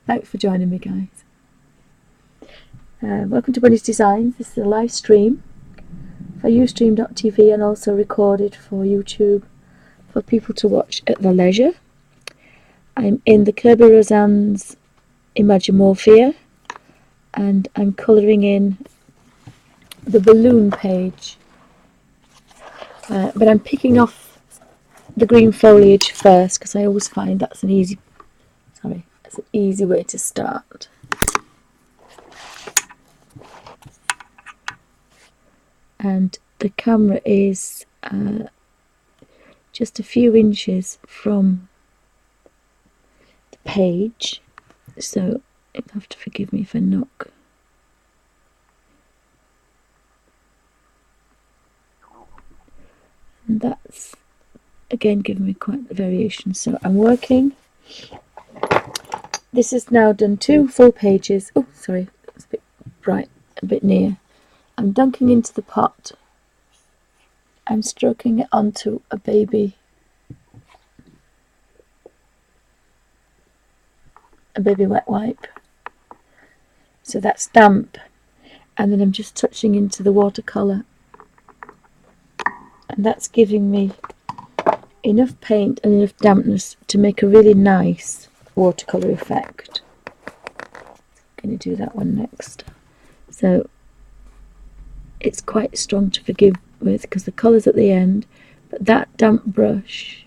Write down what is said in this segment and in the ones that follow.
Thanks for joining me, guys. Welcome to Bunny's Designs. This is a live stream for Ustream.tv and also recorded for YouTube for people to watch at their leisure. I'm in the Kerby Rosanes Imagimorphia and I'm colouring in the balloon page. But I'm picking off the green foliage first because I always find that's an easy way to start. And the camera is just a few inches from the page, so you'll have to forgive me if I knock. And that's again giving me quite the variation. So I'm working. This is now done 2 full pages. Oh, sorry, it's a bit bright, a bit near. I'm dunking into the pot. I'm stroking it onto a baby wet wipe. So that's damp. And then I'm just touching into the watercolour. And that's giving me enough paint and enough dampness to make a really nice watercolour effect. I'm going to do that one next. So it's quite strong to forgive with because the colour's at the end, but that damp brush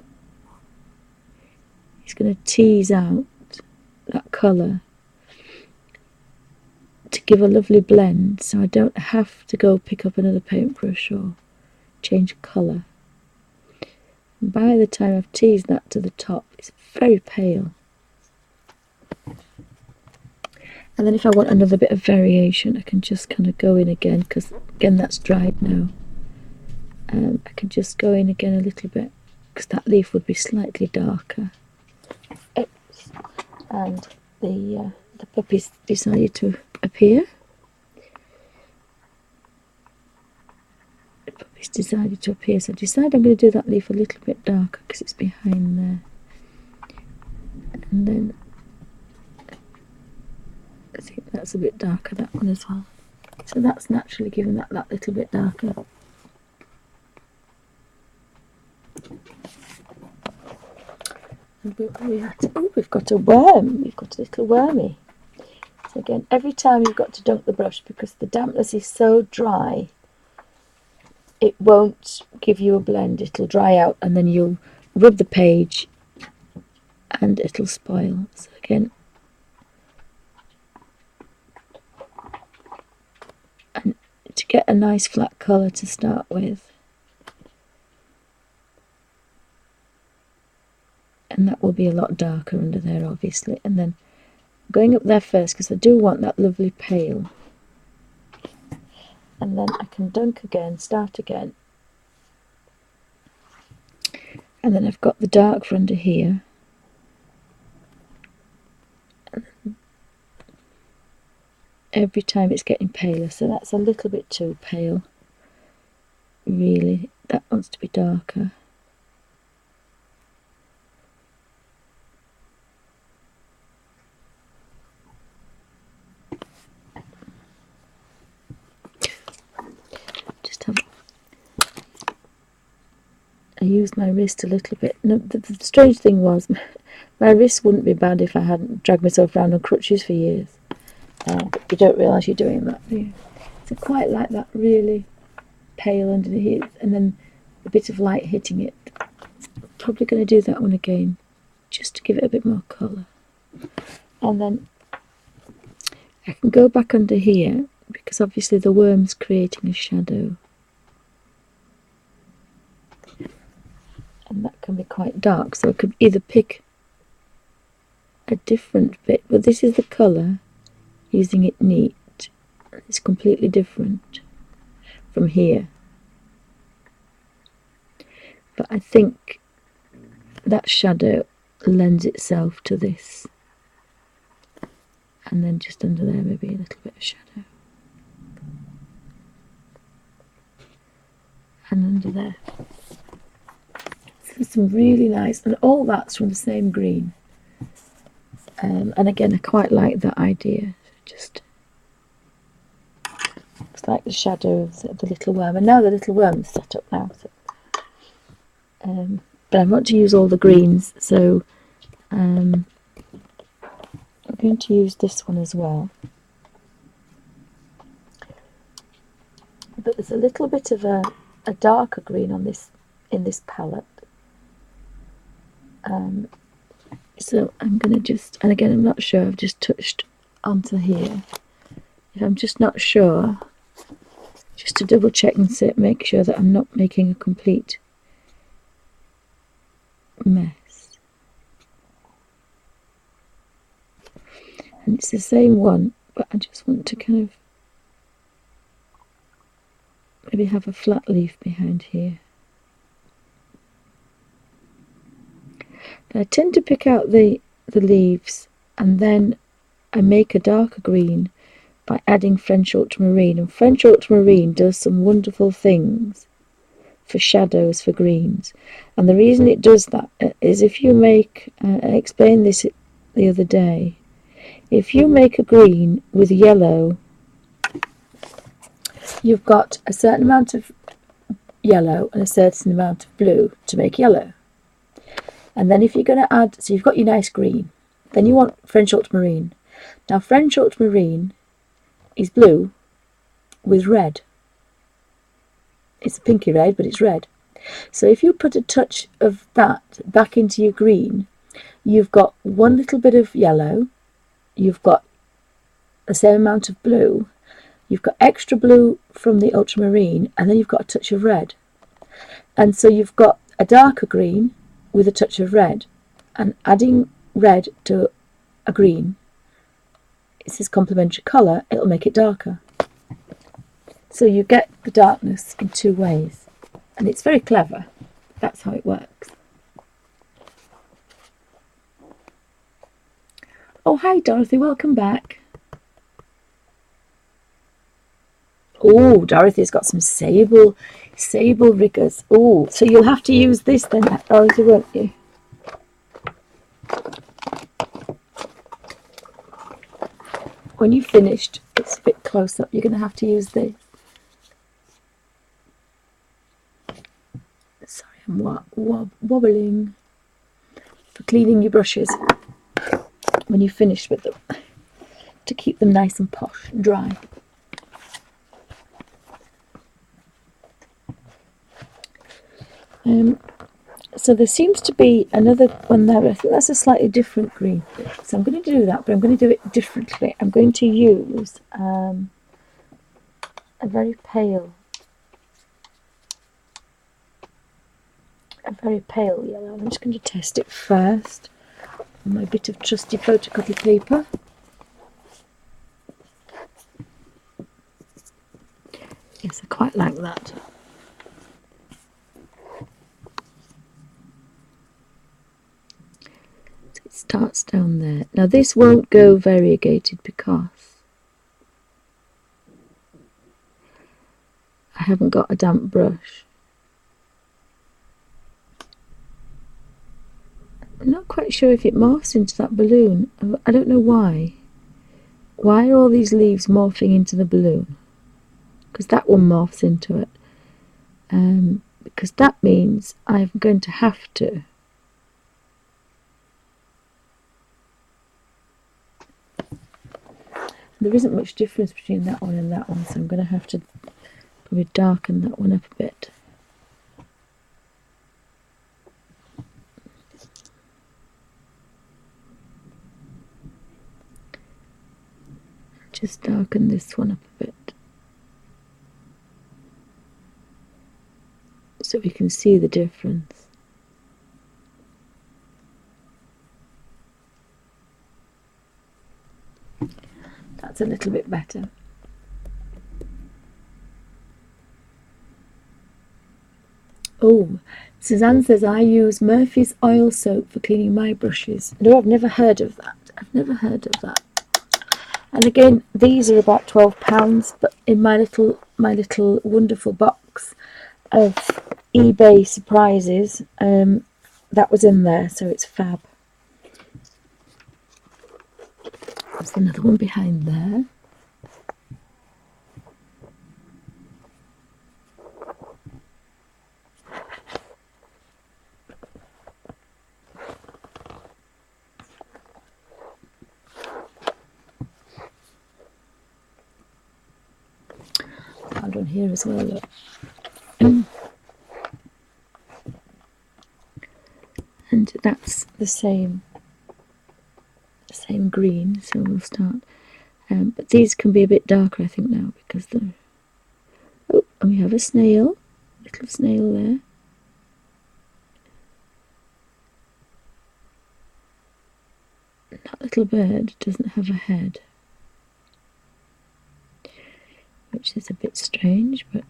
is going to tease out that colour to give a lovely blend, so I don't have to go pick up another paintbrush or change colour. And by the time I've teased that to the top, it's very pale. And then if I want another bit of variation, I can just kind of go in again, because again that's dried now. I can just go in again a little bit, because that leaf would be slightly darker. Oops. And the puppies decided to appear. So I decided I'm going to do that leaf a little bit darker because it's behind there. And then I think that's a bit darker, that one as well. So that's naturally giving that little bit darker. And we've got a worm. We've got a little wormy. So again, every time you've got to dunk the brush because the dampness is so dry, it won't give you a blend. It'll dry out and then you'll rub the page and it'll spoil. So again, and to get a nice flat colour to start with, and that will be a lot darker under there obviously, and then going up there first because I do want that lovely pale, and then I can dunk again, start again, and then I've got the dark for under here, and every time it's getting paler, so that's a little bit too pale really, that wants to be darker. I used my wrist a little bit. No, the strange thing was, my wrist wouldn't be bad if I hadn't dragged myself around on crutches for years. But you don't realise you're doing that, do you? So quite like that really pale underneath, and then a bit of light hitting it. Probably going to do that one again, just to give it a bit more colour. And then I can go back under here, because obviously the worm's creating a shadow. And that can be quite dark, so I could either pick a different bit, but this is the colour, using it neat. It's completely different from here. But I think that shadow lends itself to this. And then just under there maybe a little bit of shadow. And under there. So some really nice, and all that's from the same green. And again, I quite like that idea. Just it's like the shadow of the little worm, and now the little worm is set up now. So, but I want to use all the greens, so I'm going to use this one as well. But there's a little bit of a darker green on this in this palette. So I'm going to just, and again I'm not sure, I've just touched onto here. If I'm just not sure, just to double check and make sure that I'm not making a complete mess. And it's the same one, but I just want to kind of maybe have a flat leaf behind here. But I tend to pick out the leaves, and then I make a darker green by adding French ultramarine. And French ultramarine does some wonderful things for shadows, for greens. And the reason it does that is if you make, I explained this the other day, if you make a green with yellow, you've got a certain amount of yellow and a certain amount of blue to make yellow. And then if you're going to add, so you've got your nice green, then you want French ultramarine. Now French ultramarine is blue with red. It's a pinky red, but it's red. So if you put a touch of that back into your green, you've got one little bit of yellow, you've got the same amount of blue, you've got extra blue from the ultramarine, and then you've got a touch of red. And so you've got a darker green with a touch of red, and adding red to a green, it's this complementary colour, it'll make it darker. So you get the darkness in two ways, and it's very clever. That's how it works. Oh, hi Dorothy, welcome back. Oh, Dorothy's got some sable riggers. Oh, so you'll have to use this then, Dorothy, won't you? When you've finished, it's a bit close up, you're going to have to use this. Sorry, I'm wobbling. For cleaning your brushes when you've finished with them, to keep them nice and posh and dry. So there seems to be another one there. I think that's a slightly different green. So I'm going to do that, but I'm going to do it differently. I'm going to use a very pale yellow. I'm just going to test it first on my bit of trusty photocopy paper. Yes, I quite like that. Starts down there. Now this won't go variegated because I haven't got a damp brush. I'm not quite sure if it morphs into that balloon. I don't know why. Why are all these leaves morphing into the balloon? Because that one morphs into it. Because that means I'm going to have to there isn't much difference between that one and that one, so I'm going to have to probably darken that one up a bit. Just darken this one up a bit so we can see the difference. That's a little bit better. Oh, Suzanne says I use Murphy's oil soap for cleaning my brushes. No, I've never heard of that. I've never heard of that. And again, these are about £12, but in my little wonderful box of eBay surprises, that was in there, so it's fab. There's another one behind there. Found one here as well, look. And that's the same green, so we'll start. But these can be a bit darker, I think, now, because they're... Oh, and we have a snail, little snail there. That little bird doesn't have a head, which is a bit strange, but...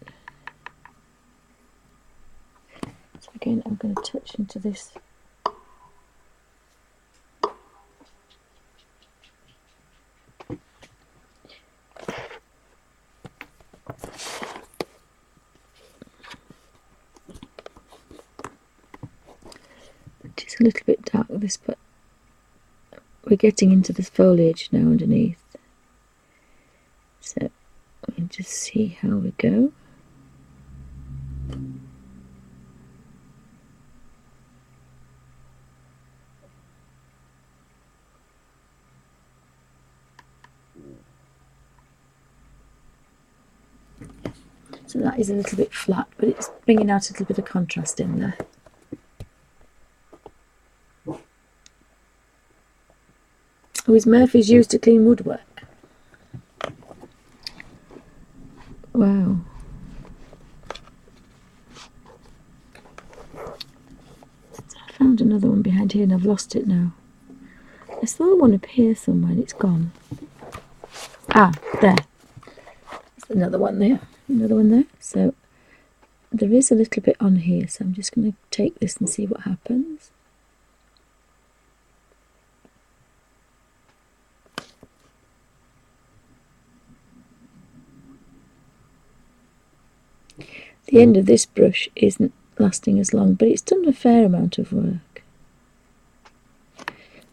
So again, I'm going to touch into this. It's a little bit dark this, but we're getting into this foliage now underneath. So we'll just see how we go. So that is a little bit flat, but it's bringing out a little bit of contrast in there. Oh, is Murphy's used to clean woodwork? Wow. I found another one behind here and I've lost it now. I saw one up here somewhere and it's gone. Ah, there. There's another one there. Another one there. So there is a little bit on here, so I'm just going to take this and see what happens. The end of this brush isn't lasting as long, but it's done a fair amount of work.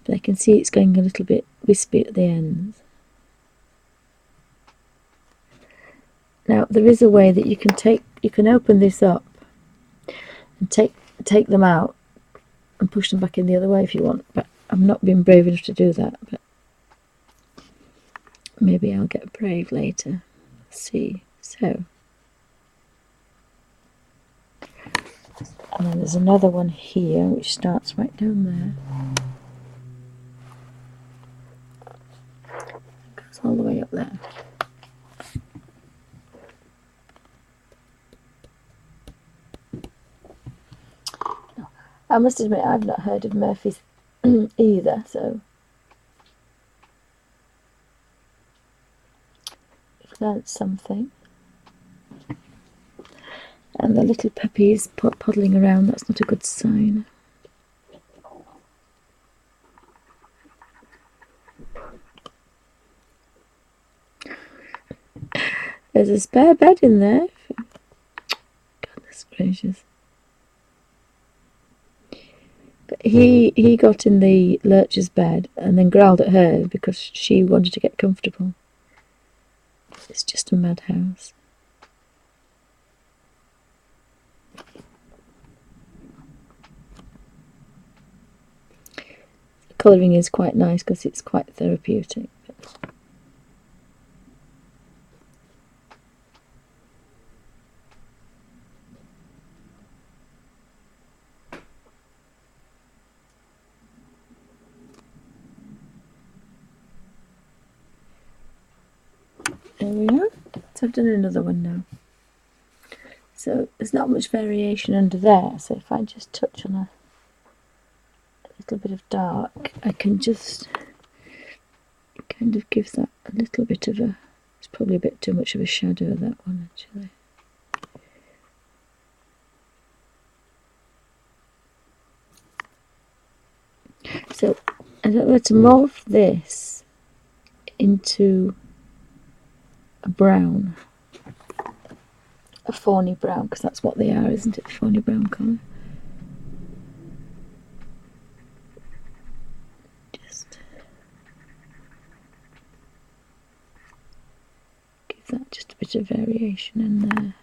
But I can see it's going a little bit wispy at the ends. Now there is a way that you can open this up and take them out and push them back in the other way if you want, but I've not been brave enough to do that, but maybe I'll get brave later. Let's see. So, and then there's another one here which starts right down there. It goes all the way up there. I must admit I've not heard of Murphy's either, so I've learnt something. And the little puppies puddling around, that's not a good sign. There's a spare bed in there. Goodness gracious. But he got in the lurcher's bed and then growled at her because she wanted to get comfortable. It's just a madhouse. The colouring is quite nice because it's quite therapeutic. There we are. So I've done another one now. So there's not much variation under there, so if I just touch on a little bit of dark, I can just kind of give that a little bit of a... It's probably a bit too much of a shadow, that one, actually. So I don't know, to morph this into a brown, a fawny brown, because that's what they are, isn't it? Fawny brown colour. Just that, just a bit of variation in there.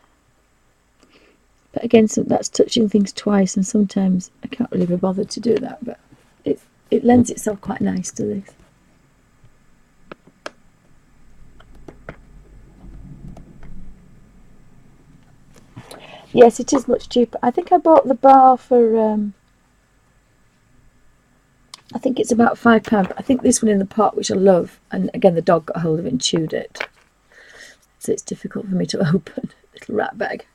But again, so that's touching things twice, and sometimes I can't really be bothered to do that, but it lends itself quite nice to this. Yes, it is much cheaper. I think I bought the bar for, I think it's about £5. I think this one in the pot, which I love, and again the dog got hold of it and chewed it, so it's difficult for me to open. Little rat bag.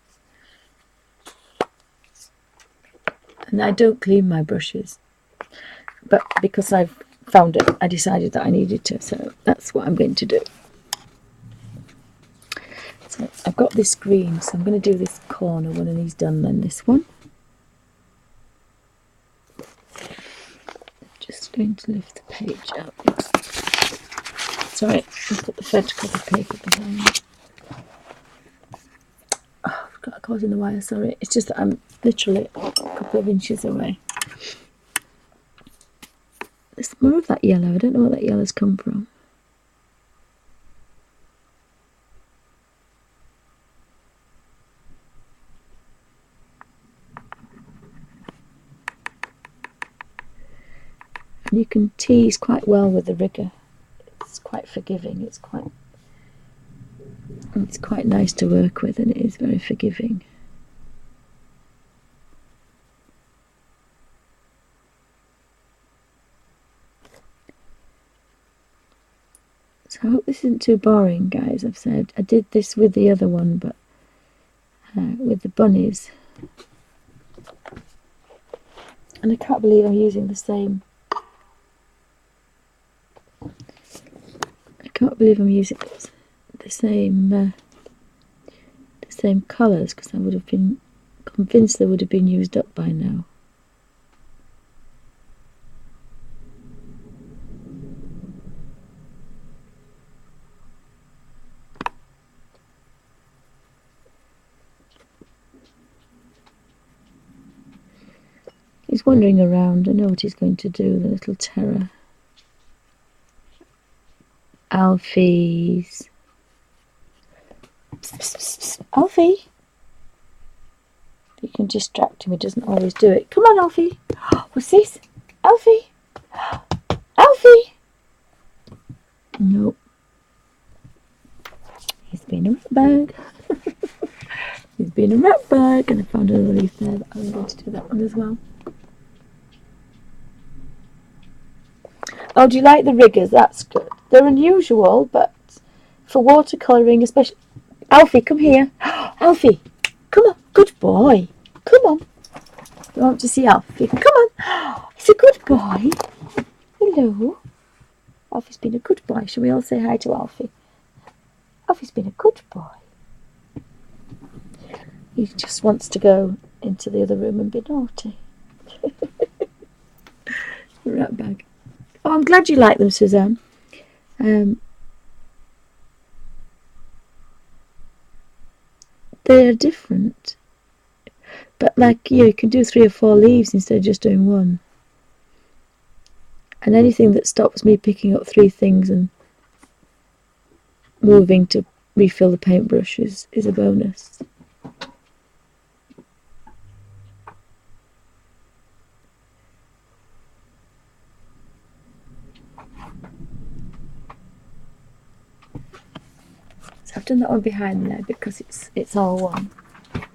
And I don't clean my brushes, but because I've found it, I decided that I needed to, so that's what I'm going to do. So I've got this green, so I'm going to do this corner one, and he's done then this one. Just going to lift the page up. Sorry, I'll put the photocopy paper behind. Oh, I've got a cord in the wire, sorry. It's just that I'm literally a couple of inches away. There's more of that yellow. I don't know where that yellow's come from. And you can tease quite well with the rigger. It's quite forgiving. It's quite nice to work with, and it is very forgiving. So I hope this isn't too boring, guys. I've said I did this with the other one, but with the bunnies. And I can't believe I'm using the same. I can't believe I'm using the same colours, because I would have been convinced they would have been used up by now. He's wandering around. I know what he's going to do, the little terror. Alfie's. Alfie! You can distract him, he doesn't always do it. Come on, Alfie! What's this? Alfie! Alfie! Nope. He's been a rat bag. He's been a rat bag, and I found another leaf there, but I'm going to do that one as well. Oh, do you like the riggers? That's good. They're unusual, but for watercolouring especially... Alfie, come here. Alfie, come on. Good boy. Come on. You want to see Alfie? Come on. He's a good boy. Hello. Alfie's been a good boy. Shall we all say hi to Alfie? Alfie's been a good boy. He just wants to go into the other room and be naughty. Rat bag. Oh, I'm glad you like them, Suzanne. They're different. But like you can do 3 or 4 leaves instead of just doing one. And anything that stops me picking up 3 things and moving to refill the paintbrush is a bonus. So I've done that one behind there because it's all one.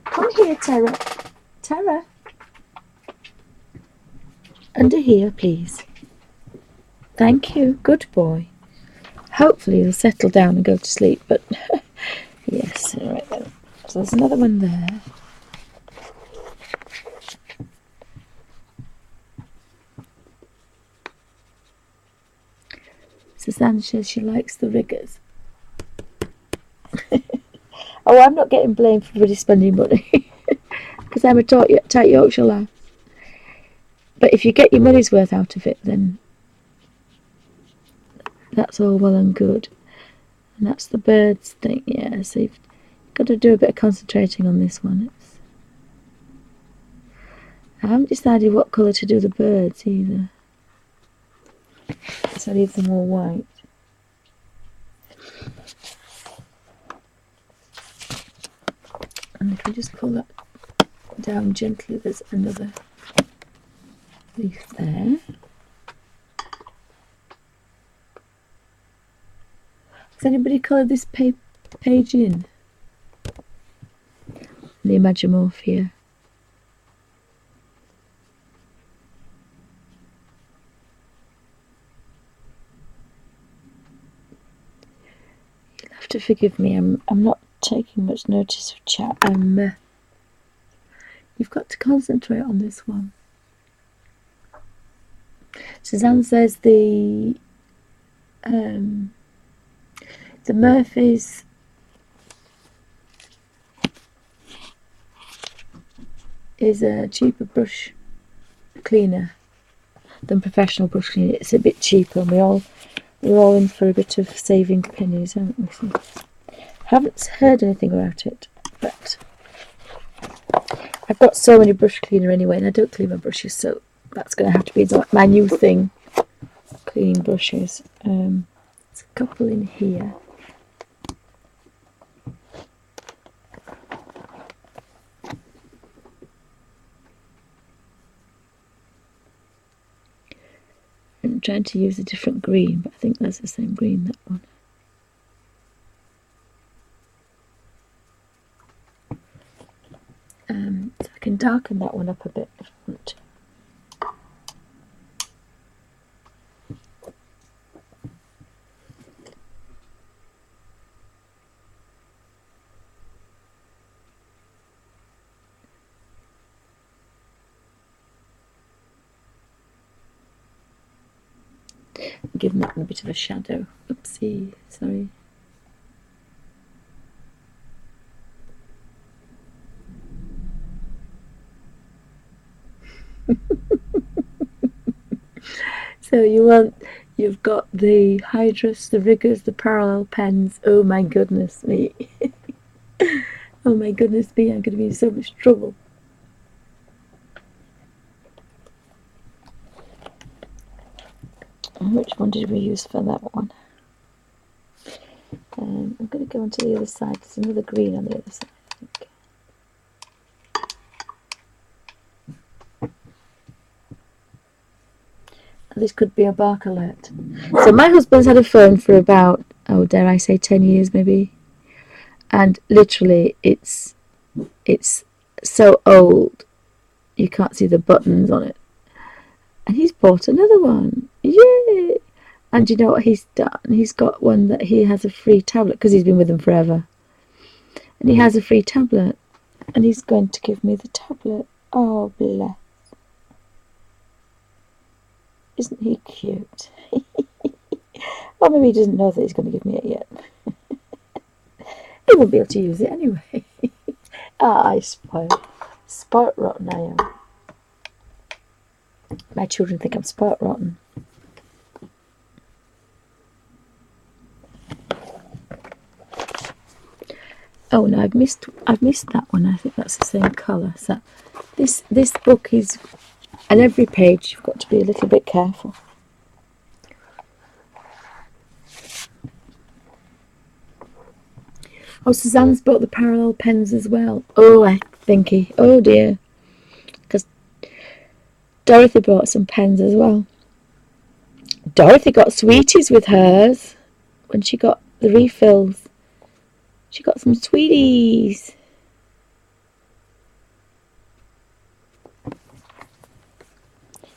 Come here, Tara. Tara. Under here, please. Thank you. Good boy. Hopefully he'll settle down and go to sleep, but yes, all right then. So there's another one there. Suzanne says she likes the riggers. Oh, I'm not getting blamed for bloody spending money because I'm a tight Yorkshire lass. But if you get your money's worth out of it, then that's all well and good. And that's the birds thing, yeah, so you've got to do a bit of concentrating on this one. I haven't decided what colour to do the birds either, so I leave them all white. And if we just pull that down gently, there's another leaf there. Has anybody coloured this page in? The Imagimorphia. You'll have to forgive me, I'm not taking much notice of chat. You've got to concentrate on this one. Suzanne says the Murphy's is a cheaper brush cleaner than professional brush cleaner. It's a bit cheaper, and we're all in for a bit of saving pennies, aren't we? So, haven't heard anything about it, but I've got so many brush cleaner anyway, and I don't clean my brushes, so that's going to have to be my new thing, cleaning brushes. There's a couple in here. I'm trying to use a different green, but I think that's the same green, that one. So I can darken that one up a bit if I want to. Give that one a bit of a shadow. Oopsie, sorry. So you've got the Hydrus, the Riggers, the parallel pens. Oh my goodness me. Oh my goodness me, I'm going to be in so much trouble. And which one did we use for that one? I'm going to go onto the other side. There's another green on the other side, I think. This could be a bark alert. So my husband's had a phone for about, oh, dare I say 10 years maybe. And literally it's so old you can't see the buttons on it. And he's bought another one. Yay! And you know what he's done? He's got one that he has a free tablet, because he's been with them forever. And he has a free tablet. And he's going to give me the tablet. Oh, bless. Isn't he cute? Well, maybe he doesn't know that he's going to give me it yet. He won't be able to use it anyway. I spoiled rotten I am. My children think I'm spoiled rotten. Oh no, I've missed that one. I think that's the same colour. So this book is, and every page you've got to be a little bit careful. Oh, Suzanne's bought the parallel pens as well. Oh, I thinky. Oh dear. Because Dorothy bought some pens as well. Dorothy got sweeties with hers when she got the refills. She got some sweeties.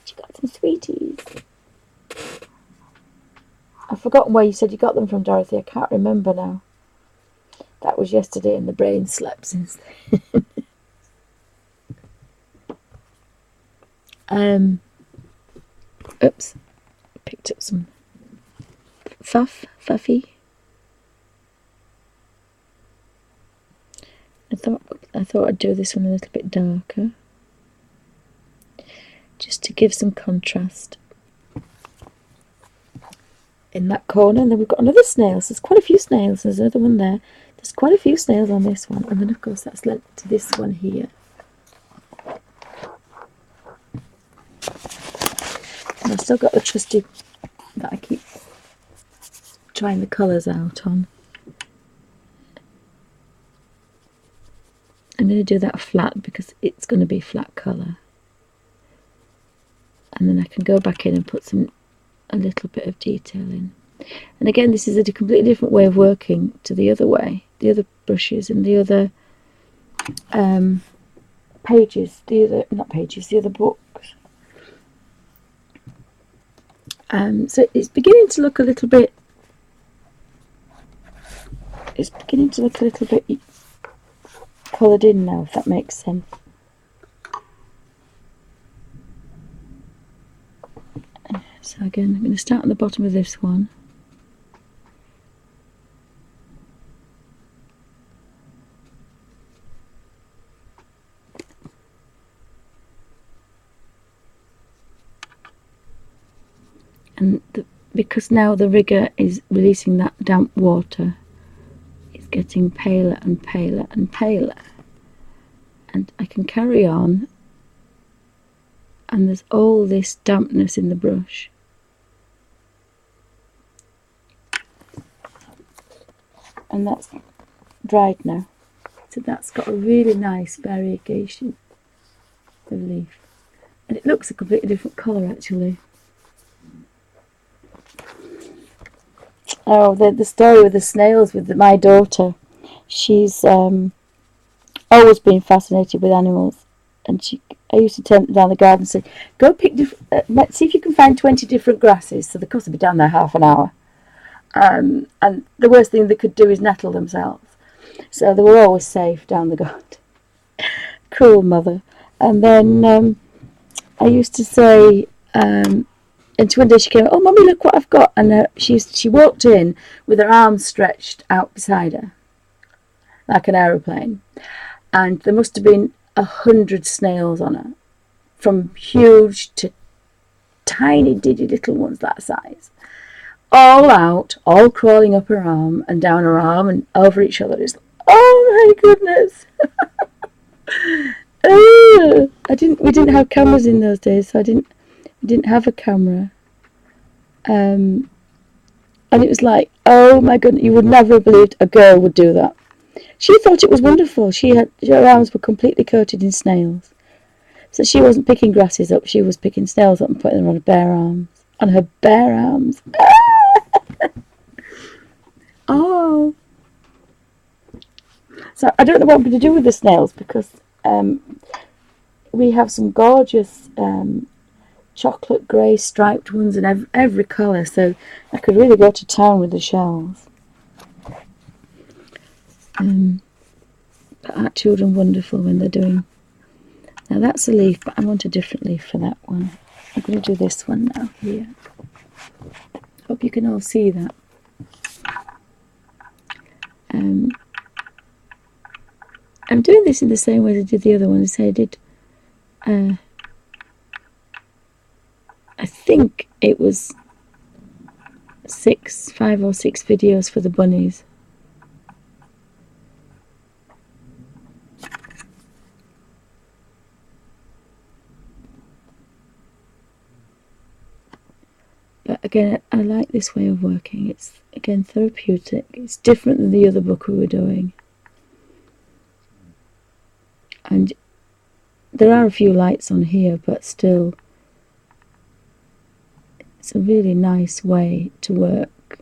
She got some sweeties. I've forgotten where you said you got them from, Dorothy. I can't remember now. That was yesterday and the brain slept since then. Oops. Picked up some Fuffy. I thought I'd do this one a little bit darker, just to give some contrast in that corner. And then we've got another snail. So there's quite a few snails. There's another one there. There's quite a few snails on this one, and then of course that's led to this one here. And I've still got the trusty that I keep trying the colours out on. going to do that flat because it's going to be flat colour. And then I can go back in and put a little bit of detail in. And again, this is a completely different way of working to the other way, the other brushes and the other pages, the other books. So it's beginning to look a little bit. It's beginning to look a little bit coloured in now, if that makes sense. So again, I'm going to start at the bottom of this one. And because now the rigger is releasing that damp water, it's getting paler and paler and paler. And I can carry on, and there's all this dampness in the brush. And that's dried now. So that's got a really nice variegation of leaf. And it looks a completely different colour actually. Oh, the story with the snails with my daughter. She's always been fascinated with animals, and I used to turn down the garden and say, "Go pick see if you can find 20 different grasses." So the course would be down there half an hour, and the worst thing they could do is nettle themselves. So they were always safe down the garden. Cruel mother. And then I used to say. And one day she came, "Oh, Mummy, look what I've got." And she walked in with her arms stretched out beside her, like an aeroplane. And there must have been 100 snails on her, from huge to tiny, diddy little ones that size. All out, all crawling up her arm and down her arm and over each other. It's like, oh my goodness. We didn't have cameras in those days, so we didn't have a camera, and it was like, oh my goodness, you would never have believed a girl would do that. She thought it was wonderful. Her arms were completely coated in snails, so she wasn't picking grasses up, she was picking snails up and putting them on her bare arms. Oh, so I don't know what I'm going to do with the snails, because we have some gorgeous chocolate grey striped ones in every colour, so I could really go to town with the shells. But aren't children wonderful when they're doing... Now that's a leaf, but I want a different leaf for that one. I'm going to do this one now here. Hope you can all see that. I'm doing this in the same way as I did the other one. I did I think it was 5 or 6 videos for the bunnies. But again, I like this way of working. It's, again, therapeutic. It's different than the other book we were doing. And there are a few lights on here, but still, it's a really nice way to work.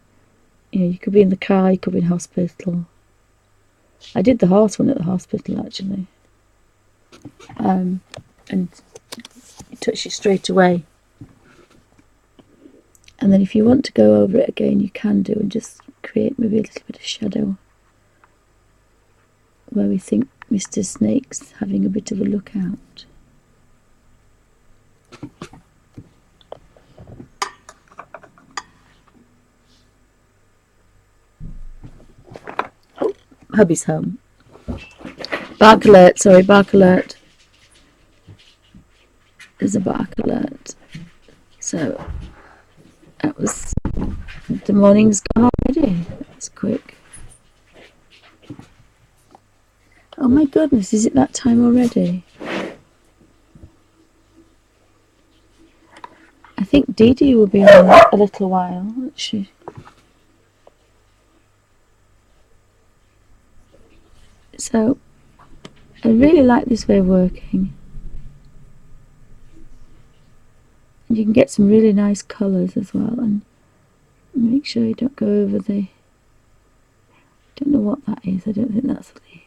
You know, you could be in the car, you could be in hospital. I did the horse one at the hospital, actually. And it touched you straight away. And then if you want to go over it again, you can do, and just create maybe a little bit of shadow where we think Mr. Snake's having a bit of a look out. Oh, hubby's home. Bark alert, sorry, bark alert. There's a bark alert. So, that was, the morning's gone already. That's quick. Oh my goodness, is it that time already? I think Dee Dee will be on a little while, won't she? So, I really like this way of working. And you can get some really nice colours as well, and make sure you don't go over the... don't know what that is, I don't think that's a leaf.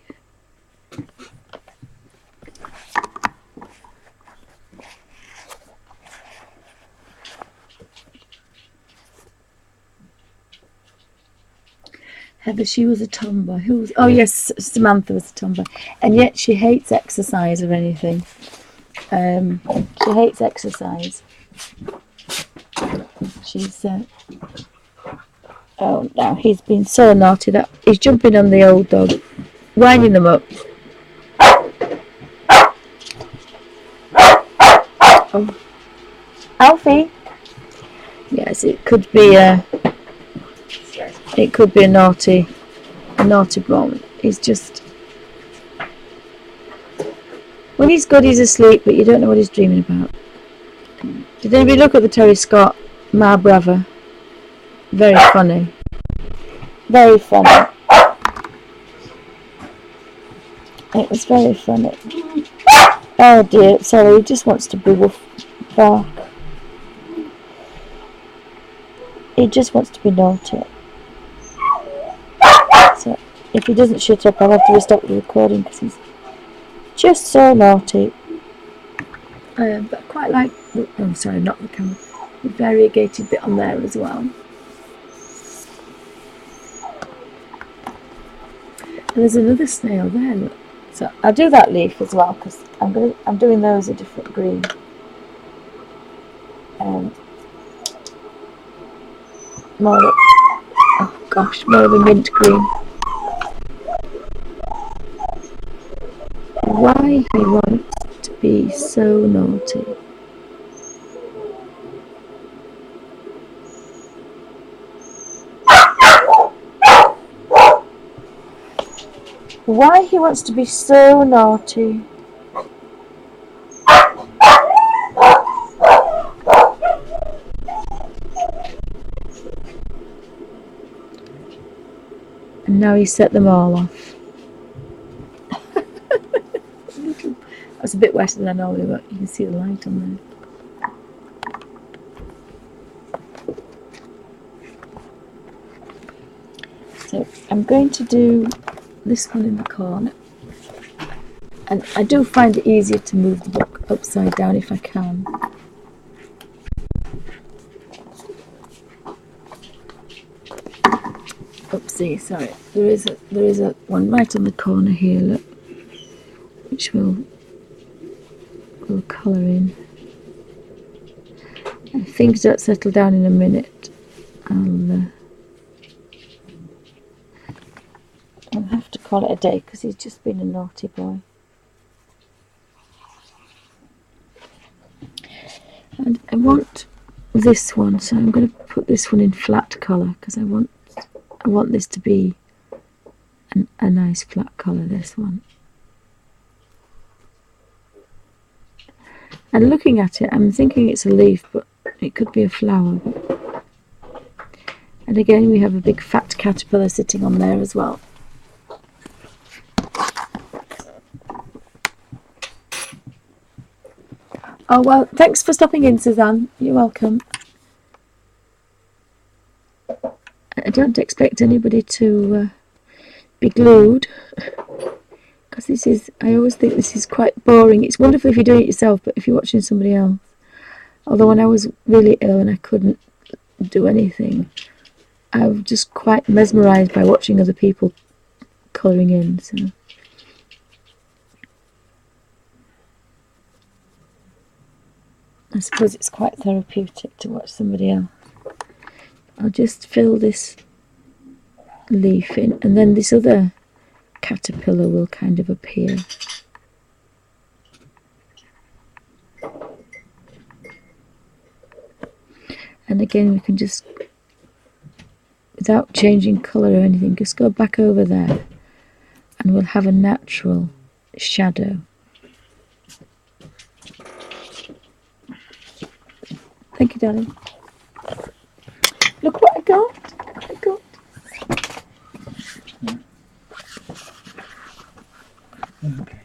Heather, she was a tomboy. Who was... oh yes, Samantha was a tomboy. And yet she hates exercise or anything. She hates exercise. She's... oh no, he's been so naughty that he's jumping on the old dog, winding them up. Oh, Alfie. Yes, it could be a naughty moment. He's just... when he's good, he's asleep, but you don't know what he's dreaming about. Did anybody look at the Terry Scott Ma Brava? Very funny. Very funny. It was very funny. Oh dear, sorry, he just wants to be woof bark. He just wants to be naughty. So if he doesn't shut up, I'll have to stop the recording because he's just so naughty. But I quite like... oh sorry, not the camera. The variegated bit on there as well. And there's another snail there. Look. So I'll do that leaf as well because I'm doing those a different green. More of, oh gosh, more of a mint green. Why he wants to be so naughty. Why he wants to be so naughty. And now he set them all off. That's a bit wetter than I normally, but you can see the light on there. So I'm going to do this one in the corner, and I do find it easier to move the book upside down if I can. Oopsie, sorry. There is a one right on the corner here, look, which we'll colour in. If things don't settle down in a minute, I'll have to call it a day because he's just been a naughty boy. And I want this one, so I'm going to put this one in flat colour because I want this to be a nice flat colour, this one. And looking at it, I'm thinking it's a leaf, but it could be a flower. And again, we have a big fat caterpillar sitting on there as well. Oh well, thanks for stopping in, Suzanne. You're welcome. I don't expect anybody to be glued, because this is, I always think this is quite boring. It's wonderful if you're doing it yourself, but if you're watching somebody else. Although when I was really ill and I couldn't do anything, I was just quite mesmerised by watching other people colouring in. So I suppose it's quite therapeutic to watch somebody else. I'll just fill this leaf in, and then this other caterpillar will kind of appear. And again, we can just, without changing colour or anything, just go back over there and we'll have a natural shadow. Thank you, darling. Look what I got. Okay.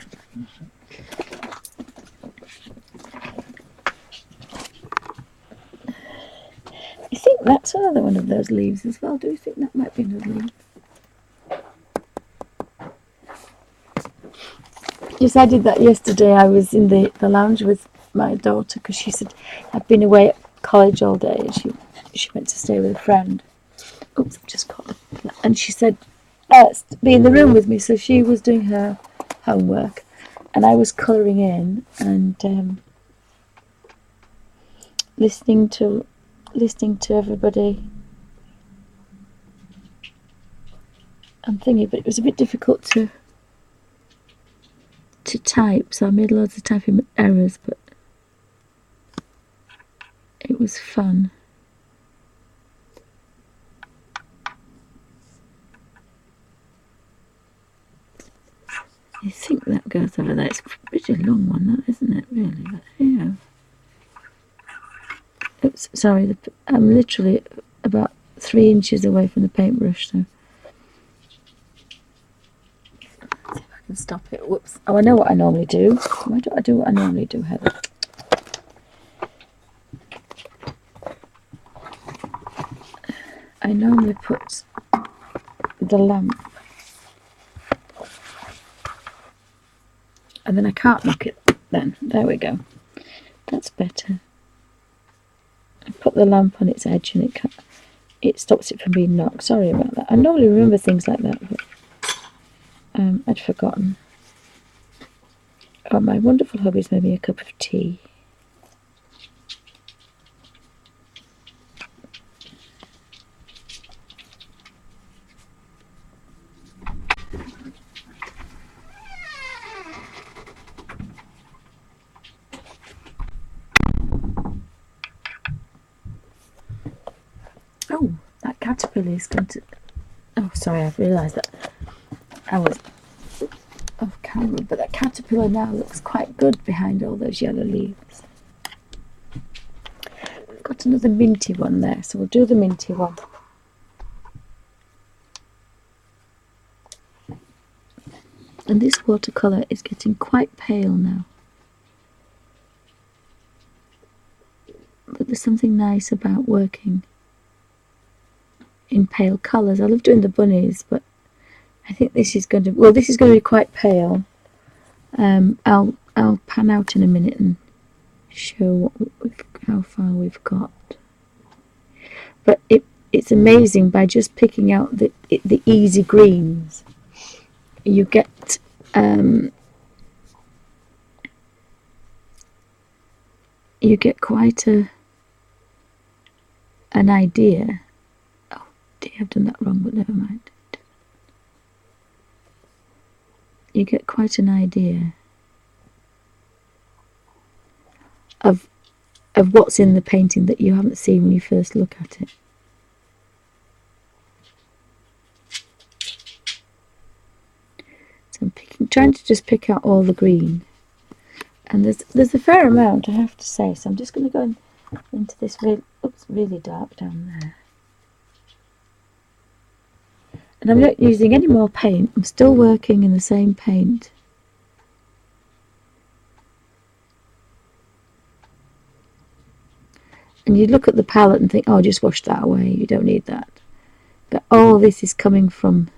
that's another one of those leaves as well. Do you think that might be another leaf? Yes, I did that yesterday. I was in the lounge with my daughter because she said I'd been away at college all day and she went to stay with a friend. Oops, I've just got it. And she said, be in the room with me. So she was doing her homework and I was colouring in and listening to everybody and thingy, but it was a bit difficult to type, so I made loads of typing errors, but it was fun. I think that goes over there. It's a pretty long one, that, isn't it, really? But yeah. Oops, sorry, I'm literally about 3 inches away from the paintbrush, so. Let's see if I can stop it. Whoops. Oh, I know what I normally do. Why don't I do what I normally do, Heather? I normally put the lamp, and then I can't knock it then. There we go. That's better. I put the lamp on its edge and it stops it from being knocked. Sorry about that. I normally remember things like that, but I'd forgotten. Oh, my wonderful hubby's made me a cup of tea. Oh, that caterpillar is going to... Oh, sorry, I've realised that I was off camera, but that caterpillar now looks quite good behind all those yellow leaves. I've got another minty one there, so we'll do the minty one. And this watercolour is getting quite pale now. But there's something nice about working in pale colours. I love doing the bunnies, but I think this is going to... Well, this is going to be quite pale. I'll pan out in a minute and show how far we've got. But it's amazing by just picking out the easy greens. You get quite an idea. Oh dear, I've done that wrong, but never mind. You get quite an idea of what's in the painting that you haven't seen when you first look at it. So I'm trying to just pick out all the green, and there's a fair amount, I have to say. So I'm just going to go into this really dark down there. And I'm not using any more paint. I'm still working in the same paint. And you look at the palette and think, oh, just wash that away. You don't need that. But all this is coming from...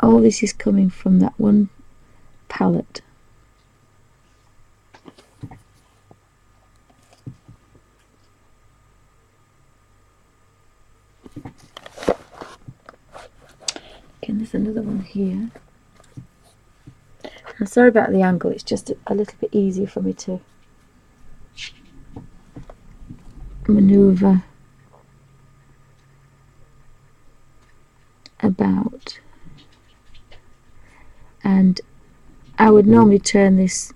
All this is coming from that one palette. Okay, there's another one here. I'm sorry about the angle, it's just a little bit easier for me to manoeuvre about. And I would normally turn this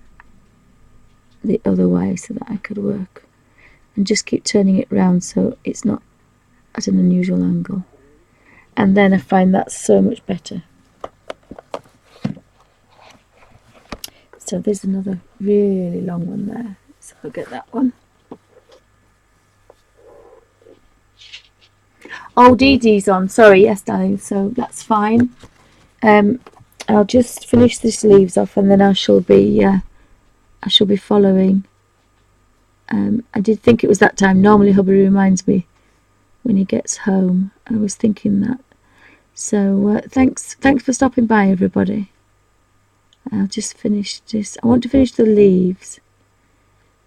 the other way so that I could work, and just keep turning it round so it's not at an unusual angle. And then I find that's so much better. So there's another really long one there, so I'll get that one. Oh, Dee Dee's on, sorry, yes darling, so that's fine. I'll just finish the sleeves off and then I shall be following I did think it was that time. Normally hubby reminds me when he gets home. I was thinking that. So thanks for stopping by, everybody. I'll just finish this. I want to finish the leaves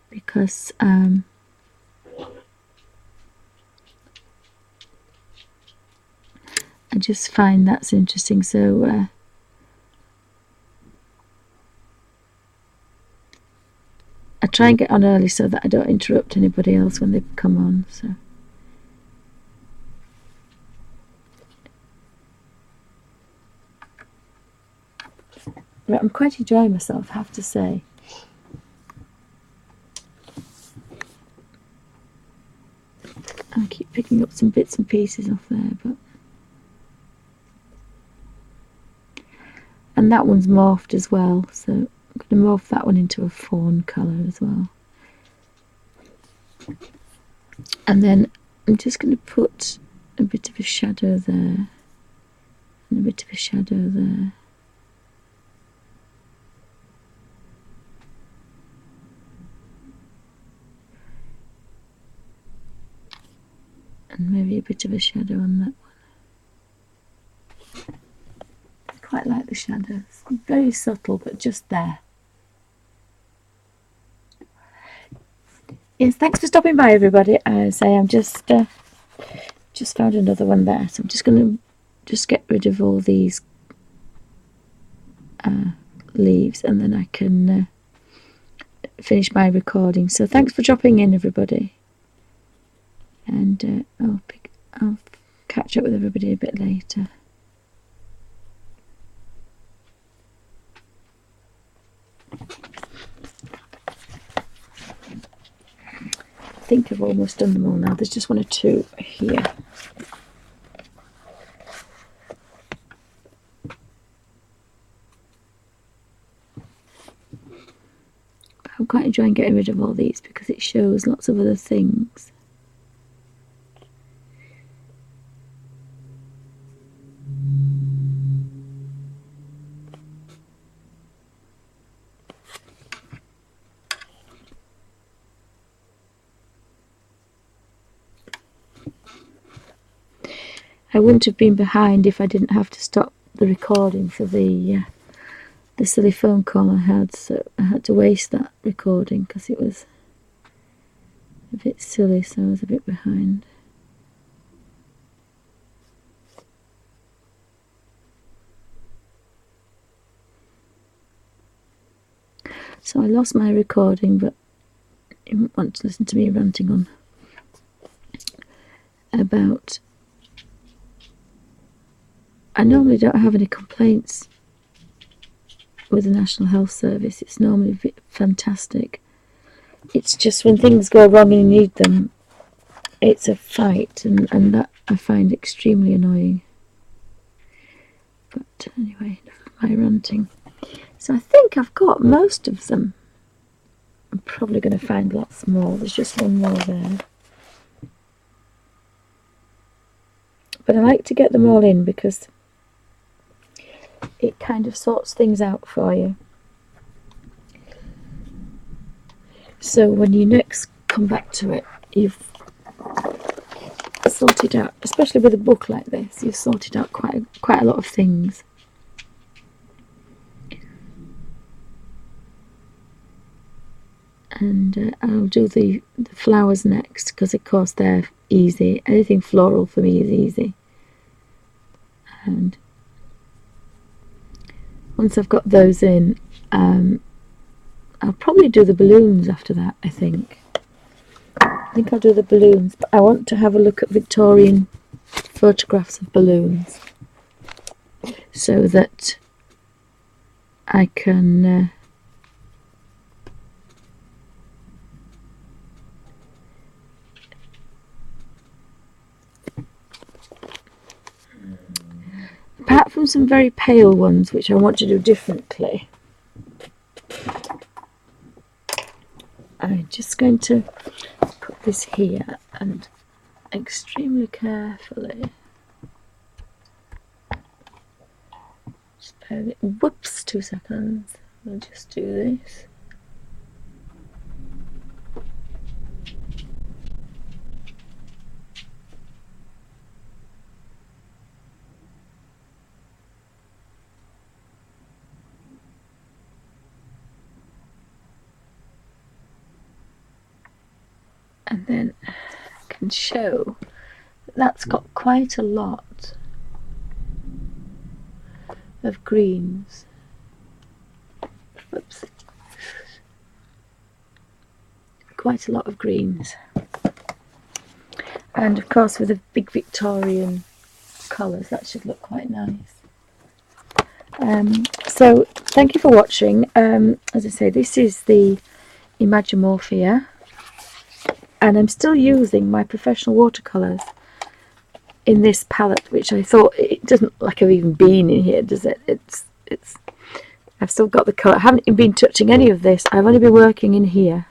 because I just find that's interesting. So I try and get on early so that I don't interrupt anybody else when they come on. So but I'm quite enjoying myself, I have to say. I keep picking up some bits and pieces off there, but and that one's morphed as well, so I'm going to morph that one into a fawn colour as well. And then I'm just going to put a bit of a shadow there and a bit of a shadow there. And maybe a bit of a shadow on that one. I quite like the shadows. Very subtle, but just there. Yes, thanks for stopping by, everybody. I say I'm just found another one there, so I'm just going to get rid of all these leaves, and then I can finish my recording. So thanks for dropping in, everybody. And I'll catch up with everybody a bit later. I think I've almost done them all now. There's just one or two here. I'm quite enjoying getting rid of all these because it shows lots of other things. I wouldn't have been behind if I didn't have to stop the recording for the silly phone call I had, so I had to waste that recording because it was a bit silly, so I was a bit behind. So I lost my recording, but you won't want to listen to me ranting on about... I normally don't have any complaints with the National Health Service. It's normally fantastic. It's just when things go wrong and you need them, it's a fight, and that I find extremely annoying. But anyway, enough of my ranting. So I think I've got most of them. I'm probably going to find lots more. There's just one more there. But I like to get them all in because it kind of sorts things out for you. So when you next come back to it, you've sorted out, especially with a book like this, you've sorted out quite a lot of things. And I'll do the flowers next because of course they're easy. Anything floral for me is easy. And once I've got those in, I'll probably do the balloons after that, I think. I think I'll do the balloons, but I want to have a look at Victorian photographs of balloons so that I can apart from some very pale ones which I want to do differently, I'm just going to put this here and extremely carefully just bear with it. Whoops, 2 seconds. I'll just do this. and then I can show that's got quite a lot of greens. Whoops. Quite a lot of greens, and of course with the big Victorian colours that should look quite nice. So thank you for watching. As I say, this is the Imagimorphia, and I'm still using my professional watercolours in this palette, which I thought, it doesn't look like I've even been in here, does it? It's I've still got the colour. I haven't been touching any of this. I've only been working in here.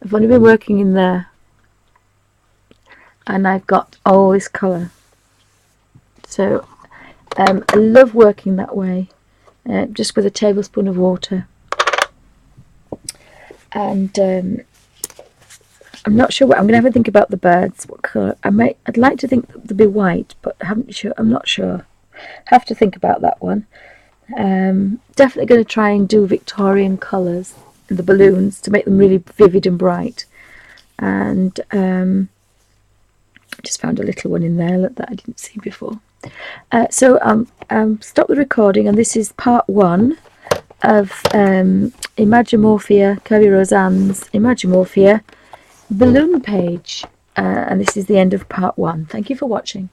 I've only been working in there, and I've got all this colour. So I love working that way, just with a tablespoon of water. And I'm not sure what I'm going to have a think about the birds. What colour? I'd like to think they'd be white, but I'm not sure. Have to think about that one. Definitely going to try and do Victorian colours in the balloons to make them really vivid and bright. And just found a little one in there that I didn't see before. So stop the recording, and this is part 1 of Imagimorphia, Kerby Rosanes Imagimorphia balloon page, and this is the end of part 1. Thank you for watching.